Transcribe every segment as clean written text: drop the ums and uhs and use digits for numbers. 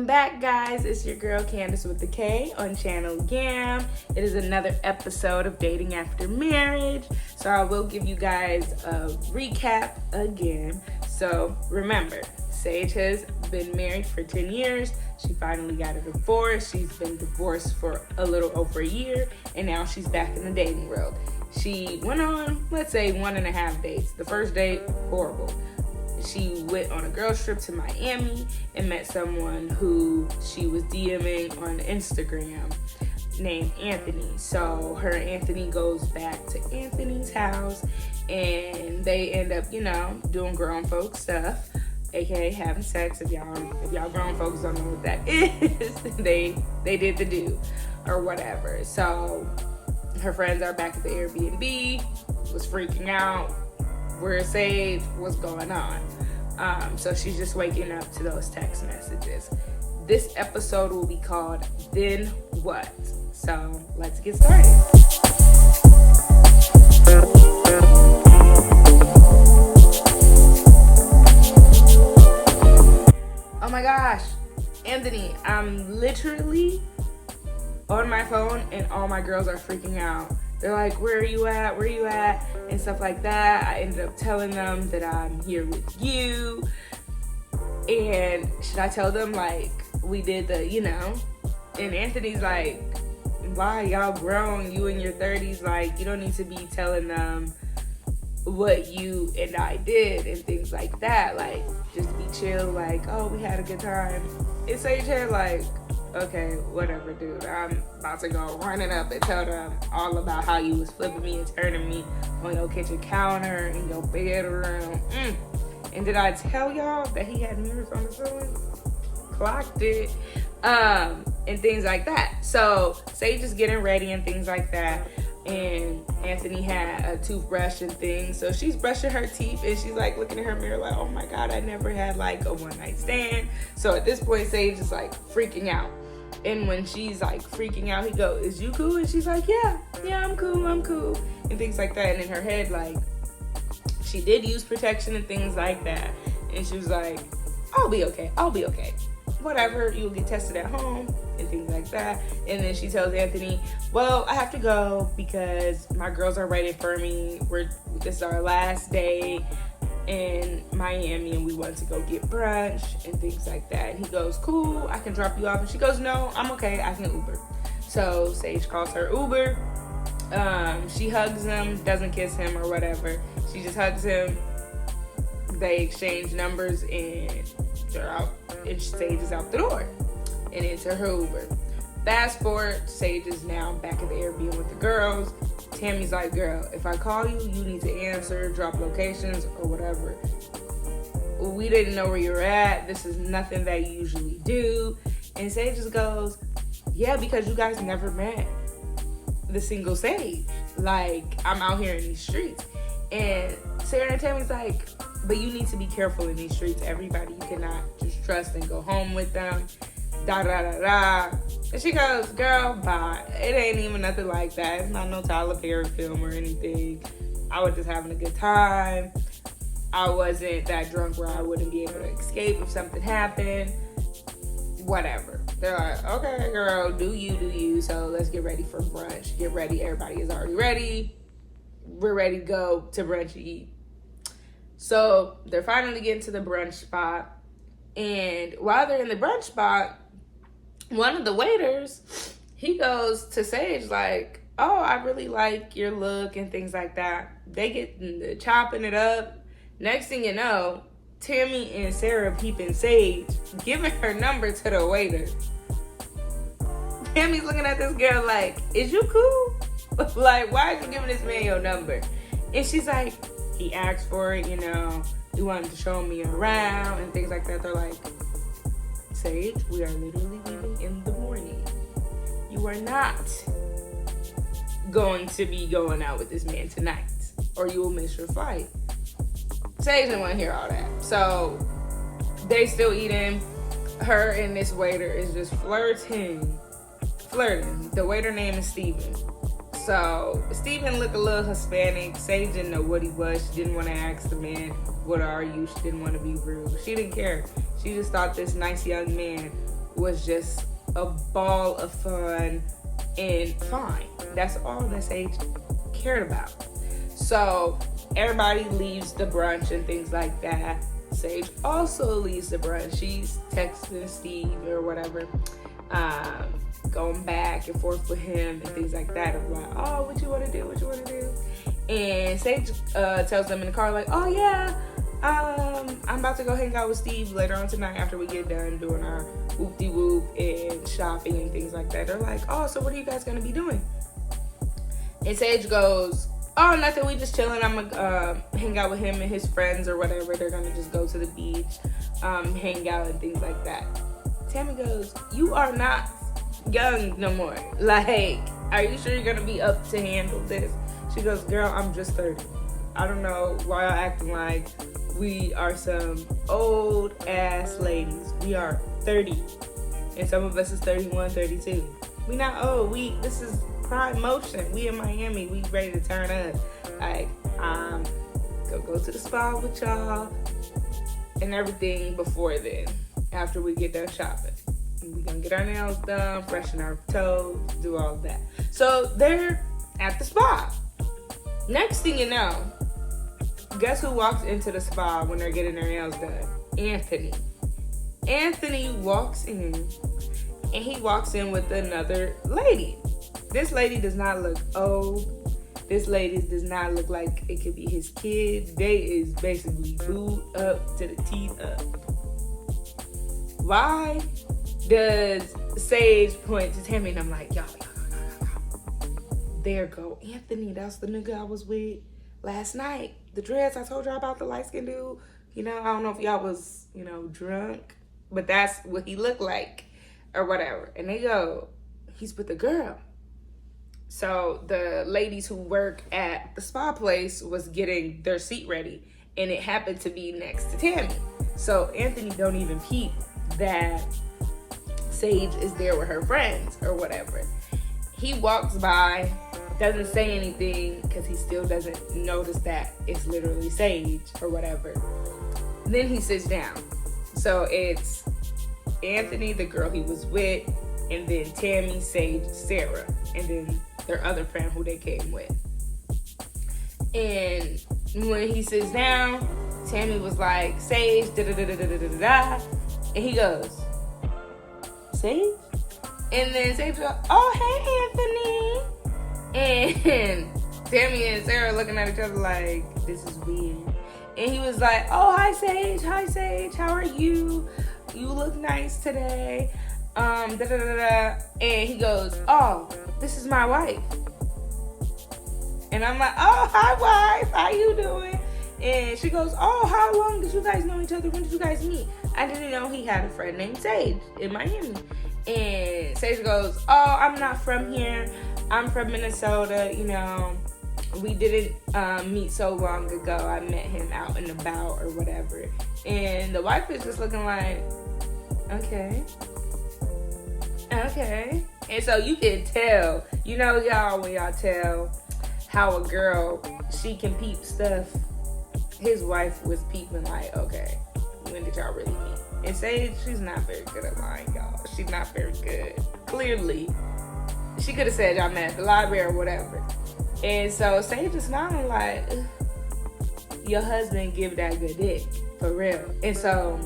Welcome back, guys. It's your girl Candace with the K on channel Gam. It is another episode of Dating After Marriage. So I will give you guys a recap again. So remember, Sage has been married for 10 years. She finally got a divorce. She's been divorced for a little over a year, and now she's back in the dating world. She went on, let's say, 1.5 dates. The first date, horrible. She went on a girls trip to Miami and met someone who she was DMing on Instagram named Anthony. So her and Anthony goes back to Anthony's house and they end up, doing grown folk stuff, aka having sex. If y'all grown folks don't know what that is, they did the do or whatever. So her friends are back at the Airbnb, was freaking out. Where's Sage? What's going on? So she's just waking up to those text messages. This episode will be called Then What? So let's get started. Oh my gosh, Anthony, I'm literally on my phone and all my girls are freaking out. They're like, where are you at? Where are you at? And stuff like that. I ended up telling them that I'm here with you. And should I tell them, like, we did the, And Anthony's like, why? Y'all grown. You in your 30s. Like, you don't need to be telling them what you and I did and things like that. Like, just be chill. Like, oh, we had a good time. It's Sage here, like, okay, whatever, dude. I'm about to go running up and tell them all about how you was flipping me and turning me on your kitchen counter in your bedroom. And did I tell y'all that he had mirrors on the ceiling? Clocked it. And things like that. So Sage is getting ready and things like that. And Anthony had a toothbrush and things. So she's brushing her teeth and she's like looking in her mirror like, oh my God, I never had like a one night stand. So at this point, Sage is like freaking out. And when she's like freaking out, he goes, is you cool? And she's like, yeah, I'm cool. And things like that. And in her head, like, she did use protection and things like that. And she was like, I'll be okay. Whatever, you'll get tested at home and things like that. And then she tells Anthony, well, I have to go because my girls are waiting for me. This is our last day in Miami and we want to go get brunch and things like that. And he goes, cool, I can drop you off. And she goes, no, I'm okay, I can Uber. So Sage calls her Uber. She hugs him, doesn't kiss him or whatever. She just hugs him. They exchange numbers and they're out. And Sage is out the door and into her Uber. Fast forward, Sage is now back at the Airbnb with the girls. Tammy's like, girl, if I call you, you need to answer, drop locations or whatever. We didn't know where you're at. This is nothing that you usually do. And Sage just goes, yeah, because you guys never met the single Sage. Like, I'm out here in these streets. And Sarah and Tammy's like, but you need to be careful in these streets. Everybody, you cannot just trust and go home with them. Da da da da. And she goes, girl, bye. It ain't even nothing like that. It's not no Tyler Perry film or anything. I was just having a good time. I wasn't that drunk where I wouldn't be able to escape if something happened. Whatever. They're like, okay, girl, do you. So let's get ready for brunch. Get ready. Everybody is already ready. We're ready to go to brunch and eat. So they're finally getting to the brunch spot. And while they're in the brunch spot, one of the waiters, he goes to Sage like, oh, I really like your look and things like that. They get chopping it up. Next thing you know, Tammy and Sarah peeping Sage, giving her number to the waiter. Tammy's looking at this girl like, is you cool? Like, why are you giving this man your number? And she's like, he asked for it, he wanted to show me around and things like that. They're like, Sage, we are literally leaving in the morning. You are not going to be going out with this man tonight or you will miss your flight. Sage didn't want to hear all that. So they still eating. Her and this waiter is just flirting. The waiter name is Steven. So Steven looked a little Hispanic. Sage didn't know what he was. She didn't want to ask the man, what are you? She didn't want to be rude. She didn't care. She just thought this nice young man was just a ball of fun and fine. That's all that Sage cared about. So everybody leaves the brunch and things like that. Sage also leaves the brunch. She's texting Steve or whatever, going back and forth with him and things like that. I'm like, oh, what you want to do? What you want to do? And Sage tells them in the car, like, oh yeah, I'm about to go hang out with Steve later on tonight after we get done doing our whoop-de-whoop and shopping and things like that. They're like, oh, so what are you guys going to be doing? And Sage goes, oh, nothing, we just chilling. I'm gonna hang out with him and his friends or whatever. They're gonna just go to the beach, hang out and things like that. Tammy goes, you are not young no more. Like, are you sure you're gonna be up to handle this? She goes, girl, I'm just 30. I don't know why y'all acting like we are some old ass ladies. We are 30. And some of us is 31, 32. We not old. This is prime motion. We in Miami. We ready to turn up. Like, go to the spa with y'all and everything before then. After we get done shopping, we gonna get our nails done, freshen our toes, do all of that. So they're at the spa. Next thing you know, guess who walks into the spa when they're getting their nails done? Anthony. Anthony walks in, and he walks in with another lady. This lady does not look old. This lady does not look like it could be his kid. They is basically booed up to the teeth up. Why does Sage point to Tammy and I'm like, yo. There go Anthony. That's the nigga I was with last night. The dreads I told y'all about, the light skinned dude. You know, I don't know if y'all was, drunk, but that's what he looked like or whatever. And they go, he's with the girl. So the ladies who work at the spa place was getting their seat ready, and it happened to be next to Tammy. So Anthony don't even peep that Sage is there with her friends or whatever. He walks by, doesn't say anything because he still doesn't notice that it's literally Sage or whatever. Then he sits down. So it's Anthony, the girl he was with, and then Tammy, Sage, Sarah, and then their other friend who they came with. And when he sits down, Tammy was like, Sage, da-da-da-da-da-da-da. And he goes, Sage? And then Sage goes, oh, hey, Anthony. And Tammy and Sarah looking at each other like, this is weird. And he was like, oh, hi, Sage. Hi, Sage. How are you? You look nice today. Da-da-da-da. And he goes, oh, this is my wife. And I'm like, oh, hi, wife. How you doing? And she goes, oh, how long did you guys know each other? When did you guys meet? I didn't know he had a friend named Sage in Miami. And Sage goes, oh, I'm not from here. I'm from Minnesota. We didn't meet so long ago. I met him out and about or whatever. And the wife is just looking like, okay. And so you can tell, y'all, when y'all tell how a girl, she can peep stuff. His wife was peeping like, okay, when did y'all really meet? And Sage, she's not very good at lying, y'all. She's not very good. Clearly, she could have said y'all met at the library or whatever. And so Sage is smiling like, your husband give that good dick, for real. And so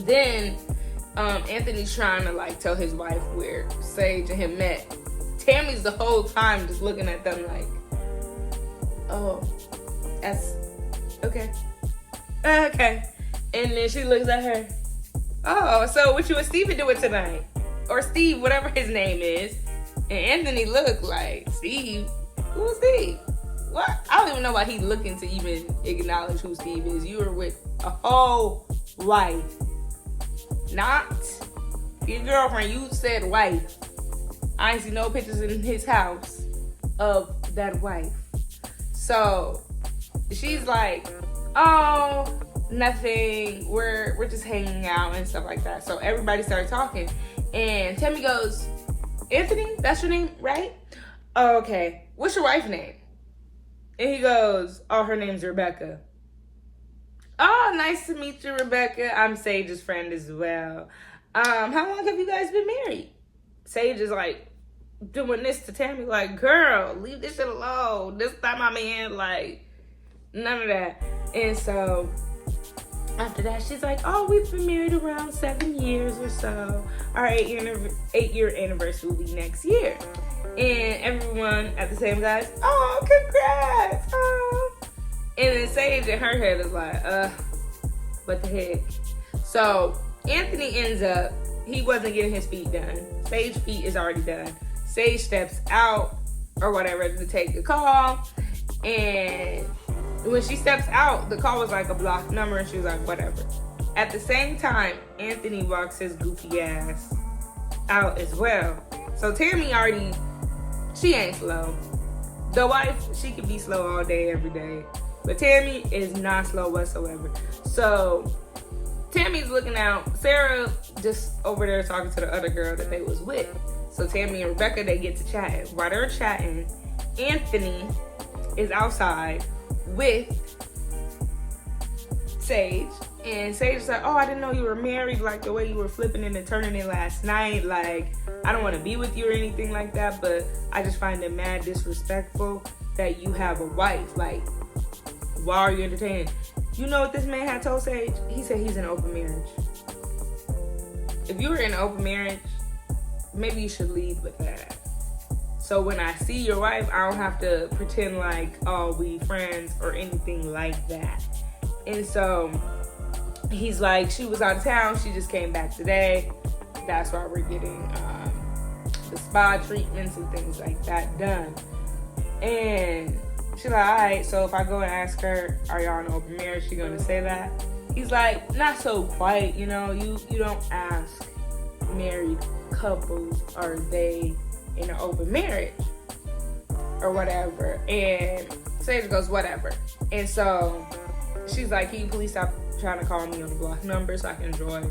then Anthony's trying to tell his wife where Sage and him met. Tammy's the whole time just looking at them like, oh, that's okay. And then she looks at her, oh, so what you and Steven doing tonight? Or Steve, whatever his name is. And Anthony looked like, Steve? Who's Steve? What? I don't even know why he's looking to even acknowledge who Steve is. You were with a whole wife. Not your girlfriend. You said wife. I ain't see no pictures in his house of that wife. So she's like, oh, nothing. We're just hanging out and stuff like that. So everybody started talking. And Tammy goes, Anthony, that's your name, right? Oh, okay. What's your wife's name? And he goes, oh, her name's Rebecca. Oh, nice to meet you, Rebecca. I'm Sage's friend as well. how long have you guys been married? Sage is like doing this to Tammy, like, girl, leave this shit alone. This not my man, like, none of that. And so after that, she's like, oh, we've been married around 7 years or so. Our 8-year anniversary will be next year. And everyone at the same time, oh, congrats. Oh. And then Sage in her head is like, what the heck? So Anthony ends up, he wasn't getting his feet done. Sage's feet is already done. Sage steps out or whatever to take the call. And when she steps out, the call was like a blocked number, and she was like, whatever. At the same time, Anthony walks his goofy ass out as well. So Tammy already, she ain't slow. The wife, she can be slow all day, every day. But Tammy is not slow whatsoever. So Tammy's looking out. Sarah just over there talking to the other girl that they was with. So Tammy and Rebecca, they get to chatting. While they're chatting, Anthony is outside with Sage, and Sage is like, oh, I didn't know you were married, like the way you were flipping it and turning it last night, like I don't want to be with you or anything like that, but I just find it mad disrespectful that you have a wife. Like, why are you entertaining? You know what this man had told Sage? He said he's in an open marriage. If you were in an open marriage, maybe you should lead with that. So when I see your wife, I don't have to pretend like, oh, we friends or anything like that. And so he's like, she was out of town. She just came back today. That's why we're getting the spa treatments and things like that done. And she's like, all right, so if I go and ask her, are y'all in an open marriage, she gonna say that? He's like, not so quite, you know, you don't ask married couples, are they in an open marriage or whatever. And Sage goes, whatever. And so she's like, can you please stop trying to call me on the block number so I can enjoy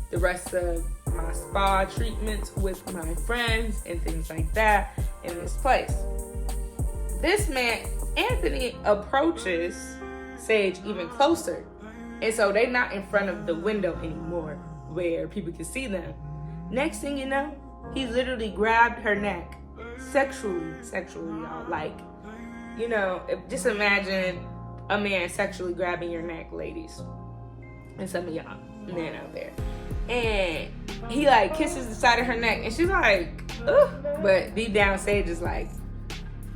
the rest of my spa treatments with my friends and things like that in this place. This man, Anthony, approaches Sage even closer. And so they're not in front of the window anymore where people can see them. Next thing you know, he literally grabbed her neck sexually, y'all. Like, you know, just imagine a man sexually grabbing your neck, ladies, and some of y'all men out there. And he like kisses the side of her neck, and she's like, ugh. But deep down, Sage is like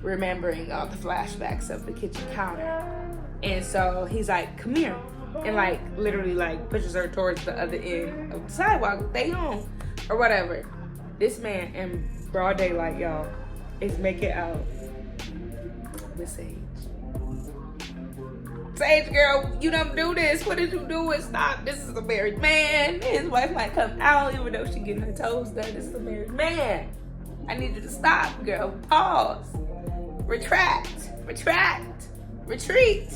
remembering all the flashbacks of the kitchen counter. And so he's like, come here. And like literally like pushes her towards the other end of the sidewalk they own or whatever. This man in broad daylight, y'all, is making out with Sage. Sage, girl, you don't do this. What did you do? Stop. This is a married man. His wife might come out even though she getting her toes done. This is a married man. I need you to stop, girl. Pause. Retract. Retreat.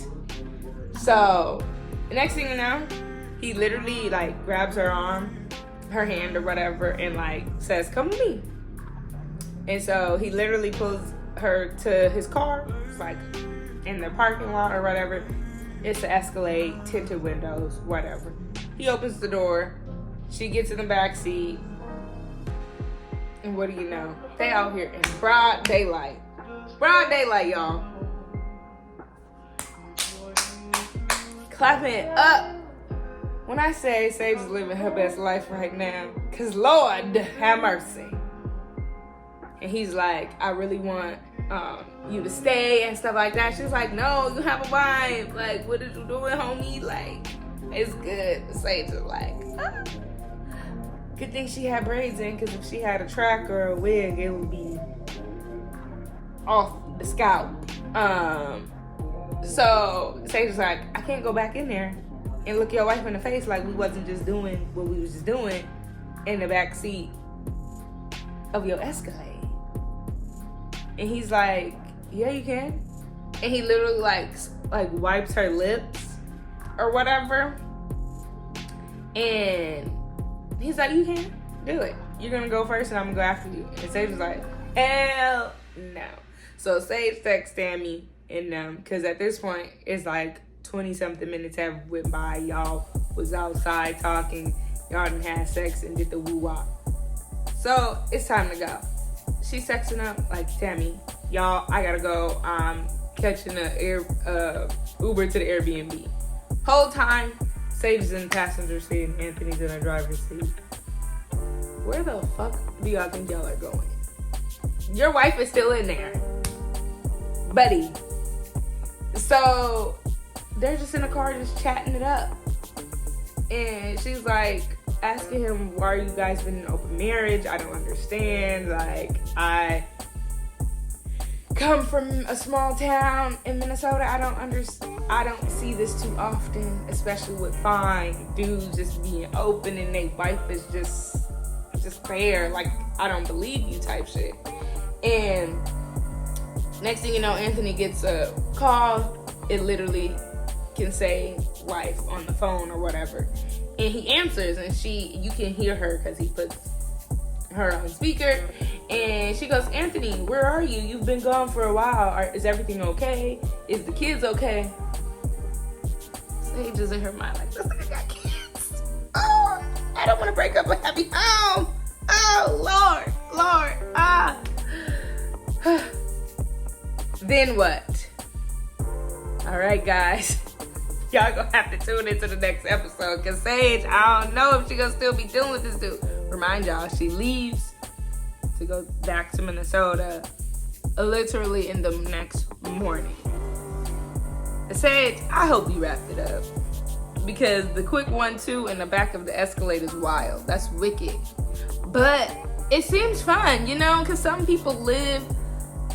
So, the next thing you know, he literally like grabs her arm, her hand or whatever, and like says, come with me. And so he literally pulls her to his car. It's like in the parking lot or whatever. It's an Escalade, tinted windows, whatever. He opens the door. She gets in the back seat. And what do you know? They out here in broad daylight. Broad daylight, y'all. Clapping it up. When I say Sage is living her best life right now, because Lord have mercy. And he's like, I really want you to stay and stuff like that. She's like, no, you have a wife. Like, what did you do with homie? Like, it's good. Sage is like, ah. Good thing she had braids in, because if she had a track or a wig, it would be off the scalp. So Sage is like, I can't go back in there and look your wife in the face like we wasn't just doing what we was just doing in the back seat of your Escalade. And he's like, yeah, you can. And he literally like wipes her lips or whatever. And he's like, you can do it. You're gonna go first and I'm gonna go after you. And Sage was like, hell no. So Sage texts Tammy and because at this point it's like 20 something minutes have went by. Y'all was outside talking Y'all done had sex and did the woo-wop. So it's time to go. She's sexing up like, Tammy, y'all, I gotta go. I'm catching a Uber to the Airbnb. Whole time, Sage is in the passenger seat and Anthony's in the driver's seat. Where the fuck do y'all think y'all are going? Your wife is still in there, buddy. So they're just in the car just chatting it up. And she's like asking him, why are you guys been in an open marriage? I don't understand. Like, I come from a small town in Minnesota. I don't see this too often, especially with fine dudes just being open and their wife is just there. Like, I don't believe you type shit. And next thing you know, Anthony gets a call. It literally can say wife on the phone or whatever. And he answers, and you can hear her because he puts her on speaker. And she goes, Anthony, where are you? You've been gone for a while. Is everything okay? Is the kids okay? Sage is in her mind like, this nigga got kids. Oh, I don't want to break up a happy home. Oh, Lord. Then what? All right, guys. Y'all gonna have to tune into the next episode because Sage, I don't know if she gonna still be dealing with this dude. Remind y'all, she leaves to go back to Minnesota literally in the next morning. Sage, I hope you wrapped it up because the quick 1-2 in the back of the Escalade is wild. That's wicked. But it seems fun, because some people live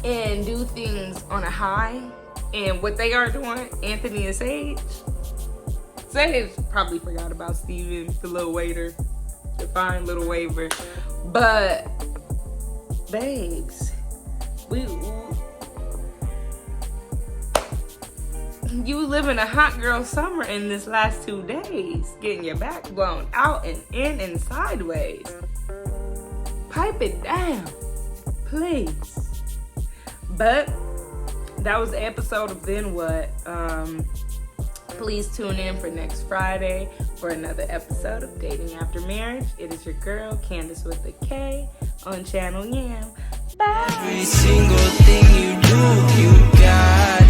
and do things on a high. And what they are doing, Anthony and Sage probably forgot about Steven, the little waiter, the fine little waver. But, babes, you living a hot girl summer in this last 2 days, getting your back blown out and in and sideways. Pipe it down, please. But that was the episode of Then What. Please tune in for next Friday for another episode of Dating After Marriage. It is your girl, Candace with a K, on Channel Yam. Bye. Every single thing you do, you got